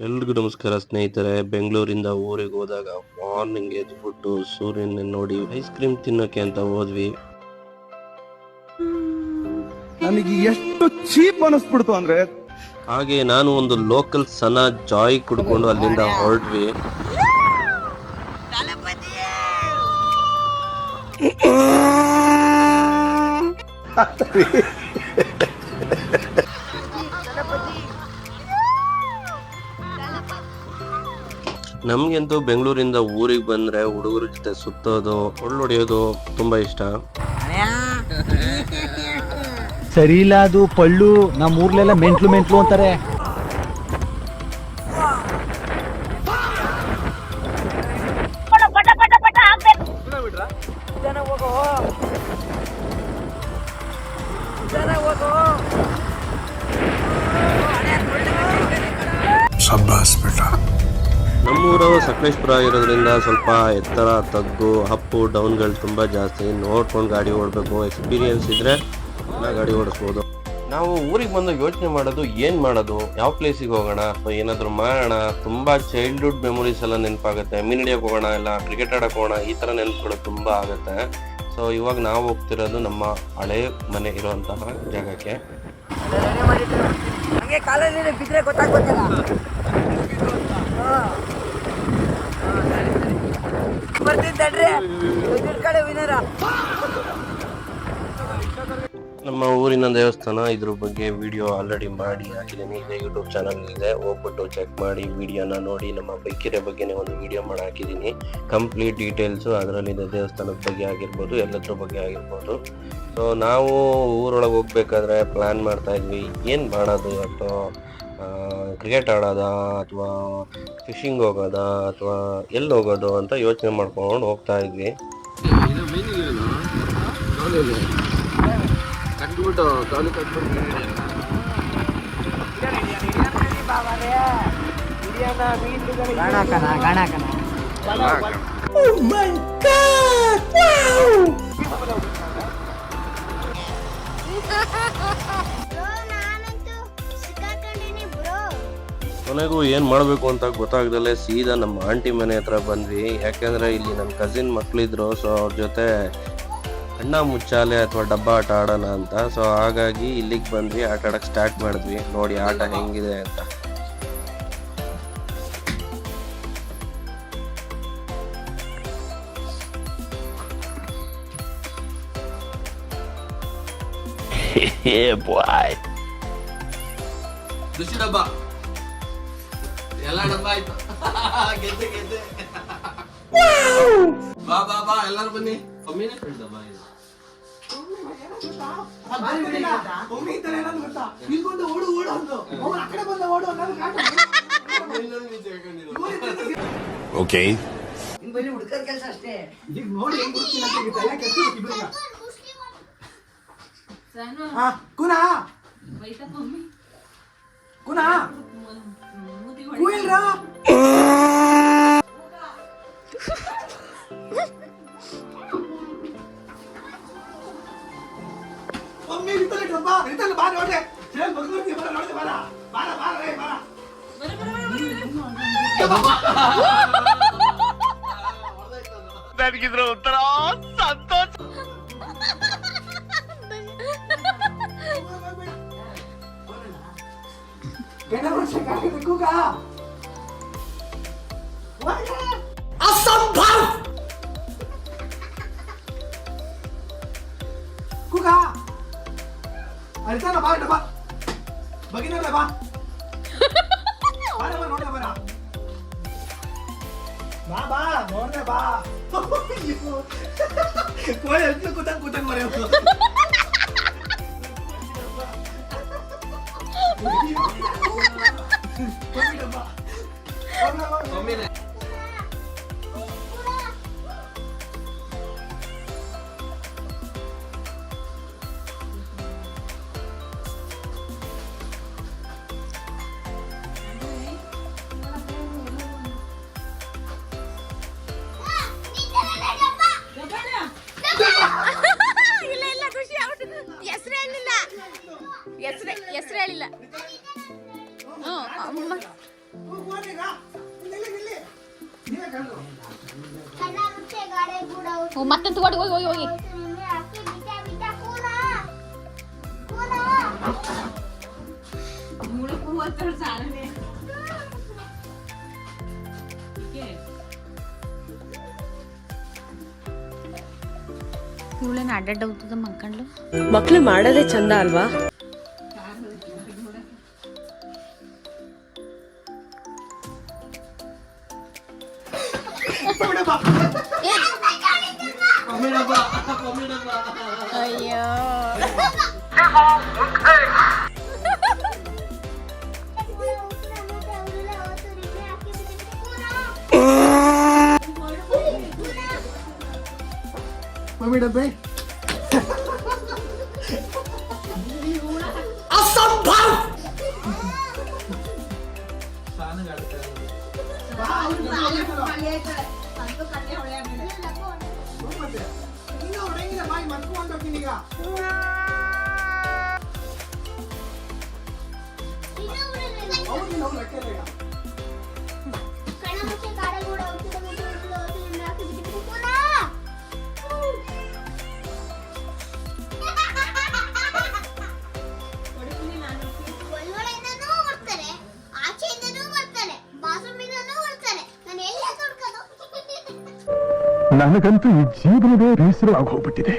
ಎಲ್ರಿಗೂ ನಮಸ್ಕಾರ ಸ್ನೇಹಿತರೆ. ಬೆಂಗಳೂರಿಂದ ಊರಿಗೆ ಹೋದಾಗ ಮಾರ್ನಿಂಗ್ ಎದ್ಬಿಟ್ಟು ಸೂರ್ಯನ ನೋಡಿ ಐಸ್ ಕ್ರೀಮ್ ತಿನ್ನೋಕೆ ಅಂತ ಹೋದ್ವಿ. ನನಗೆ ಎಷ್ಟು ಚೀಪ್ ಅನಿಸ್ಬಿಡ್ತು ಅಂದ್ರೆ, ಹಾಗೆ ನಾನು ಒಂದು ಲೋಕಲ್ ಸನ ಜಾಯ್ ಕುಡ್ಕೊಂಡು ಅಲ್ಲಿಂದ ಹೊರಟ್ವಿ. ನಮ್ಗಂತೂ ಬೆಂಗಳೂರಿಂದ ಊರಿಗೆ ಬಂದ್ರೆ ಹುಡುಗರ ಜೊತೆ ಸುತ್ತೋದು, ಹೊಡೆಯೋದು ತುಂಬಾ ಇಷ್ಟ. ಸರಿ ಇಲ್ಲ, ಅದು ಪಳ್ಳು. ನಮ್ಮ ಊರ್ಲೆಲ್ಲ ಮೆಂಟ್ಲು ಅಂತಾರೆ. ನಮ್ಮೂರು ಸಕಲೇಶ್ಪುರ ಇರೋದ್ರಿಂದ ಸ್ವಲ್ಪ ಎತ್ತರ, ತಗ್ಗು, ಅಪ್ಪು ಡೌನ್ಗಳು ತುಂಬ ಜಾಸ್ತಿ. ನೋಡ್ಕೊಂಡು ಗಾಡಿ ಓಡಬೇಕು. ಎಕ್ಸ್ಪೀರಿಯನ್ಸ್ ಇದ್ರೆ ಎಲ್ಲ ಗಾಡಿ ಓಡಿಸ್ಬೋದು. ನಾವು ಊರಿಗೆ ಬಂದು ಯೋಚನೆ ಮಾಡೋದು, ಏನು ಮಾಡೋದು, ಯಾವ ಪ್ಲೇಸಿಗೆ ಹೋಗೋಣ ಅಥವಾ ಏನಾದರೂ ಮಾಡೋಣ. ತುಂಬ ಚೈಲ್ಡ್ಹುಡ್ ಮೆಮೊರೀಸ್ ಎಲ್ಲ ನೆನಪಾಗುತ್ತೆ. ಮೀನ್ ಹಿಡಿಯೋಕೆ ಹೋಗೋಣ, ಇಲ್ಲ ಕ್ರಿಕೆಟ್ ಆಡೋಕೆ ಹೋಗೋಣ, ಈ ಥರ ನೆನಪುಗಳು ತುಂಬ ಆಗುತ್ತೆ. ಸೊ ಇವಾಗ ನಾವು ಹೋಗ್ತಿರೋದು ನಮ್ಮ ಹಳೆ ಮನೆ ಇರುವಂತಹ ಜಾಗಕ್ಕೆ. ನಮ್ಮ ಊರಿನ ದೇವಸ್ಥಾನ, ಇದ್ರ ಬಗ್ಗೆ ವಿಡಿಯೋ ಆಲ್ರೆಡಿ ಮಾಡಿ ಹಾಕಿದ್ದೀನಿ. ಇದೆ ಯೂಟ್ಯೂಬ್ ಚಾನಲ್ ಇದೆ, ಹೋಗ್ಬಿಟ್ಟು ಚೆಕ್ ಮಾಡಿ ವಿಡಿಯೋನ ನೋಡಿ. ನಮ್ಮ ಬೈಕಿರ ಬಗ್ಗೆನೇ ಒಂದು ವಿಡಿಯೋ ಮಾಡಿ ಹಾಕಿದ್ದೀನಿ. ಕಂಪ್ಲೀಟ್ ಡೀಟೇಲ್ಸು ಅದರಲ್ಲಿದೆ. ದೇವಸ್ಥಾನದ ಬಗ್ಗೆ ಆಗಿರ್ಬೋದು, ಎಲ್ಲದ್ರ ಬಗ್ಗೆ ಆಗಿರ್ಬೋದು. ಸೊ ನಾವು ಊರೊಳಗೆ ಹೋಗ್ಬೇಕಾದ್ರೆ ಪ್ಲ್ಯಾನ್ ಮಾಡ್ತಾ ಇದ್ವಿ, ಏನು ಮಾಡೋದು, ಅಥವಾ ಕ್ರಿಕೆಟ್ ಆಡೋದಾ ಅಥವಾ ಫಿಶಿಂಗ್ ಹೋಗೋದಾ ಅಥವಾ ಎಲ್ಲಿ ಹೋಗೋದು ಅಂತ ಯೋಚನೆ ಮಾಡ್ಕೊಂಡು ಹೋಗ್ತಾ ಇದ್ವಿ. ಕೊನೆಗೂ ಏನು ಮಾಡಬೇಕು ಅಂತ ಗೊತ್ತಾಗ್ದಲ್ಲೇ ಸೀದಾ ನಮ್ಮ ಆಂಟಿ ಮನೆ ಹತ್ರ ಬಂದ್ವಿ. ಯಾಕೆಂದರೆ ಇಲ್ಲಿ ನನ್ನ ಕಸಿನ್ ಮಕ್ಕಳಿದ್ರು. ಸೊ ಅವ್ರ ಜೊತೆ ಅಣ್ಣ ಮುಚ್ಚಾಲೆ ಅಥವಾ ಡಬ್ಬ ಆಟ ಆಡೋಣ ಅಂತ. ಸೊ ಹಾಗಾಗಿ ಇಲ್ಲಿಗೆ ಬಂದ್ವಿ, ಆಟ ಆಡೋಕ್ಕೆ ಸ್ಟಾರ್ಟ್ ಮಾಡಿದ್ವಿ. ನೋಡಿ ಆಟ ಹೆಂಗಿದೆ ಅಂತ. ಡಬ್ಬ ಎಲ್ಲ ಡಬ್ಬ ಆಯ್ತು. ಗೆದ್ದೆ ಬಾ ಬಾ ಬಾ ಎಲ್ಲರೂ ಬನ್ನಿ. ಒಮ್ಮಿನೇ ಡಬ್ಬ ಇದು. ಓಕೆ, ಹುಡುಕರ್ ಕೆಲಸ ಅಷ್ಟೇ. ಕುನಾ ಕುನಾ ಕೂಯಿಲ್ರಾ ಮಮ್ಮಿ ಇರ್ತಲ್ಲ ಡಬ್ಬ ಇರ್ತಲ್ಲ. ಬಾ ನೋಡ್ರೆ ಸೇಲ್ ಬರ್ಕೊಡ್ತಿ. ಬರ ನೋಡ್ದೆ, ಬರ ಬರ ಬರ ರೇ ಬರ ನನಗಿದ್ರ ಒಂಥರ ಸಂತೋಷ. असंभव कुका अरे बा डबा बघितलं बा बा नोड बरा बा बा नोड बा कोण यांचं कुठं मरे ಒಮ್ಮಿನೇ ಇಲ್ಲ ಖುಷಿ ಹೆಸರು ಹೇಳಿಲ್ಲ. ಮತ್ತೆ ತಗೊಂಡು ಹೋಗಿ ಹೋಗಿ ಹೋಗಿ ಇವಳೇನು ಅಡ್ಡಡ್ಡ ಹೋಗ್ತದ ಮಕ್ಕಂಡ್ಲು ಮಕ್ಳು ಮಾಡೋದೇ ಚಂದ ಅಲ್ವಾ? ಮಮ್ಮಿ ಡಬ್ಬ ಅಯ್ಯೋ ಮಮ್ಮಿ ಡಬ್ಬೆ ನನಗಂತೂ ಈ ಜೀವನವೇ ಬೇಸರವಾಗಿ ಹೋಗ್ಬಿಟ್ಟಿದೆ.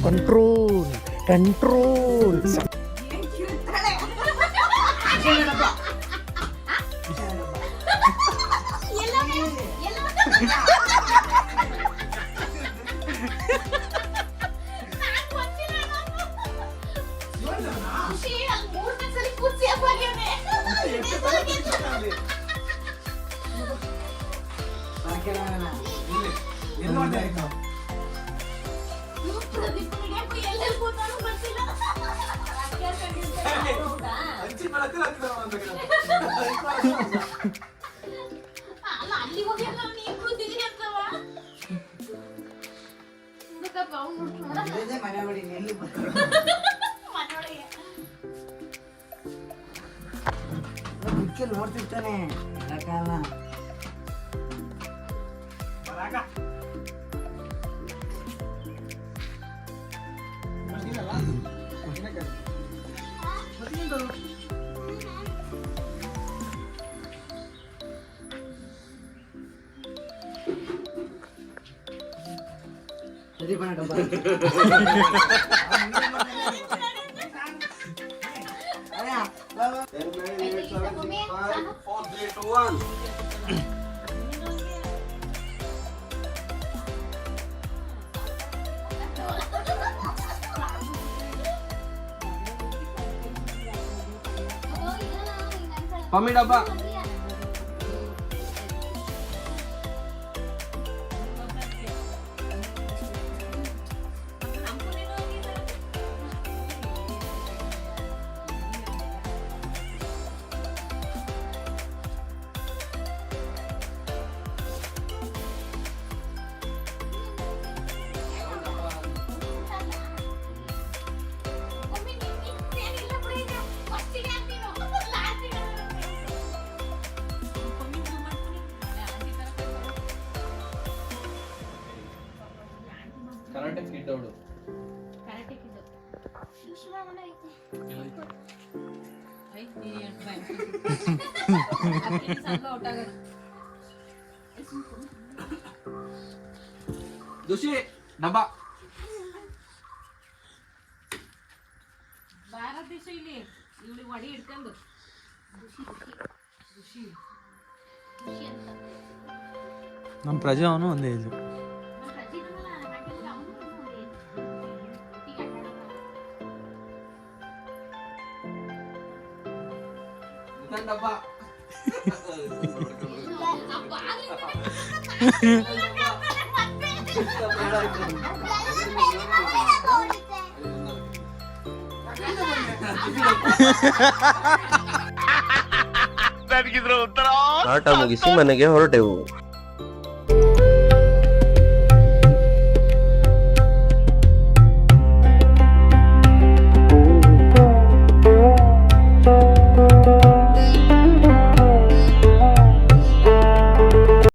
ಕಂಟ್ರೋಲ್ ಕಂಟ್ರೋಲ್ ನೋಡ್ತಿರ್ತಾನೆ ಮಮ್ಮಿ ಡಬ್ಬ ಕರಾಟೆ ಕಿಡ್ ಅವಳು ದುಷಿ ಡಬ್ಬ ನಮ್ಮ ಪ್ರಜೆ ಅವನು ಒಂದೇ ಇದು ಡಬ್ಬ ನನಗಿದ್ರ ಉತ್ತರ ಆಟ ಮುಗಿಸಿ ಮನೆಗೆ ಹೊರಟೆವು.